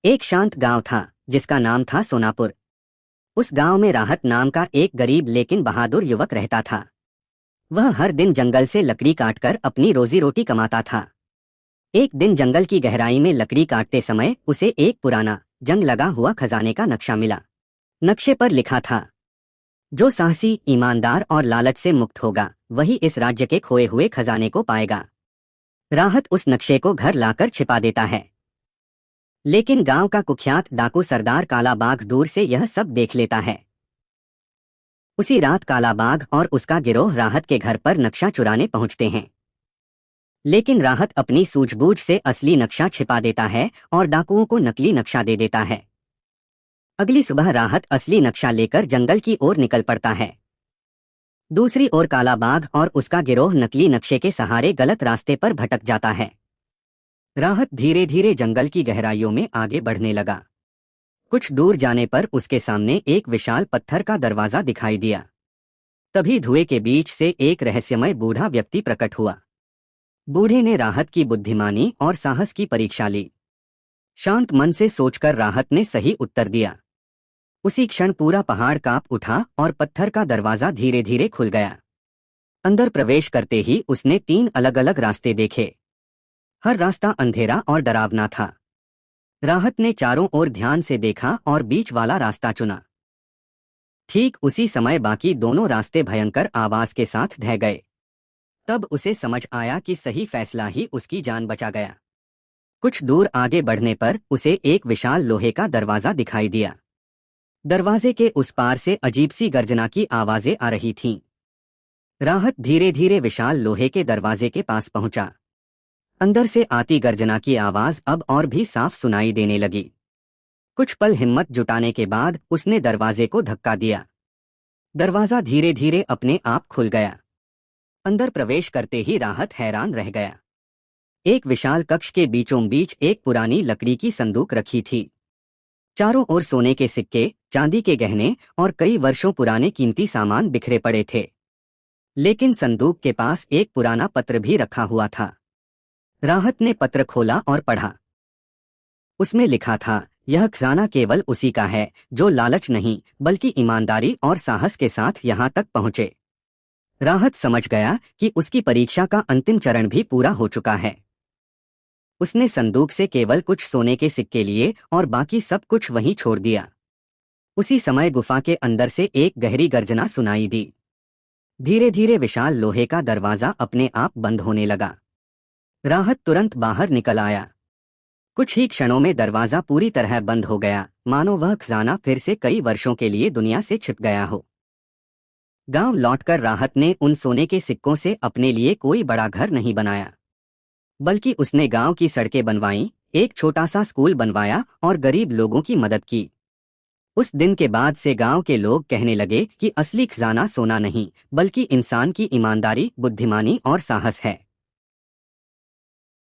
एक शांत गांव था जिसका नाम था सोनापुर। उस गांव में राहत नाम का एक गरीब लेकिन बहादुर युवक रहता था। वह हर दिन जंगल से लकड़ी काटकर अपनी रोजी रोटी कमाता था। एक दिन जंगल की गहराई में लकड़ी काटते समय उसे एक पुराना जंग लगा हुआ खजाने का नक्शा मिला। नक्शे पर लिखा था, जो साहसी, ईमानदार और लालच से मुक्त होगा वही इस राज्य के खोए हुए खजाने को पाएगा। राहत उस नक्शे को घर लाकर छिपा देता है, लेकिन गांव का कुख्यात डाकू सरदार काला बाघ दूर से यह सब देख लेता है। उसी रात काला बाघ और उसका गिरोह राहत के घर पर नक्शा चुराने पहुंचते हैं, लेकिन राहत अपनी सूझबूझ से असली नक्शा छिपा देता है और डाकुओं को नकली नक्शा दे देता है। अगली सुबह राहत असली नक्शा लेकर जंगल की ओर निकल पड़ता है। दूसरी ओर काला बाघ और उसका गिरोह नकली नक्शे के सहारे गलत रास्ते पर भटक जाता है। राहत धीरे धीरे जंगल की गहराइयों में आगे बढ़ने लगा। कुछ दूर जाने पर उसके सामने एक विशाल पत्थर का दरवाजा दिखाई दिया। तभी धुएं के बीच से एक रहस्यमय बूढ़ा व्यक्ति प्रकट हुआ। बूढ़े ने राहत की बुद्धिमानी और साहस की परीक्षा ली। शांत मन से सोचकर राहत ने सही उत्तर दिया। उसी क्षण पूरा पहाड़ कांप उठा और पत्थर का दरवाजा धीरे धीरे खुल गया। अंदर प्रवेश करते ही उसने 3 अलग अलग रास्ते देखे। हर रास्ता अंधेरा और डरावना था। राहत ने चारों ओर ध्यान से देखा और बीच वाला रास्ता चुना। ठीक उसी समय बाकी दोनों रास्ते भयंकर आवाज के साथ ढह गए। तब उसे समझ आया कि सही फैसला ही उसकी जान बचा गया। कुछ दूर आगे बढ़ने पर उसे एक विशाल लोहे का दरवाजा दिखाई दिया। दरवाजे के उस पार से अजीब सी गर्जना की आवाजें आ रही थीं। राहत धीरे धीरे विशाल लोहे के दरवाजे के पास पहुंचा। अंदर से आती गर्जना की आवाज अब और भी साफ सुनाई देने लगी। कुछ पल हिम्मत जुटाने के बाद उसने दरवाजे को धक्का दिया। दरवाजा धीरे धीरे अपने आप खुल गया। अंदर प्रवेश करते ही राहत हैरान रह गया। एक विशाल कक्ष के बीचों बीच एक पुरानी लकड़ी की संदूक रखी थी। चारों ओर सोने के सिक्के, चांदी के गहने और कई वर्षों पुराने कीमती सामान बिखरे पड़े थे। लेकिन संदूक के पास एक पुराना पत्र भी रखा हुआ था। राहत ने पत्र खोला और पढ़ा। उसमें लिखा था, यह खजाना केवल उसी का है जो लालच नहीं बल्कि ईमानदारी और साहस के साथ यहाँ तक पहुँचे। राहत समझ गया कि उसकी परीक्षा का अंतिम चरण भी पूरा हो चुका है। उसने संदूक से केवल कुछ सोने के सिक्के लिए और बाकी सब कुछ वहीं छोड़ दिया। उसी समय गुफा के अंदर से एक गहरी गर्जना सुनाई दी। धीरे धीरे विशाल लोहे का दरवाजा अपने आप बंद होने लगा। राहत तुरंत बाहर निकल आया। कुछ ही क्षणों में दरवाजा पूरी तरह बंद हो गया, मानो वह खजाना फिर से कई वर्षों के लिए दुनिया से छिप गया हो। गांव लौटकर राहत ने उन सोने के सिक्कों से अपने लिए कोई बड़ा घर नहीं बनाया, बल्कि उसने गांव की सड़कें बनवाईं, एक छोटा सा स्कूल बनवाया और गरीब लोगों की मदद की। उस दिन के बाद से गांव के लोग कहने लगे कि असली खजाना सोना नहीं बल्कि इंसान की ईमानदारी, बुद्धिमानी और साहस है।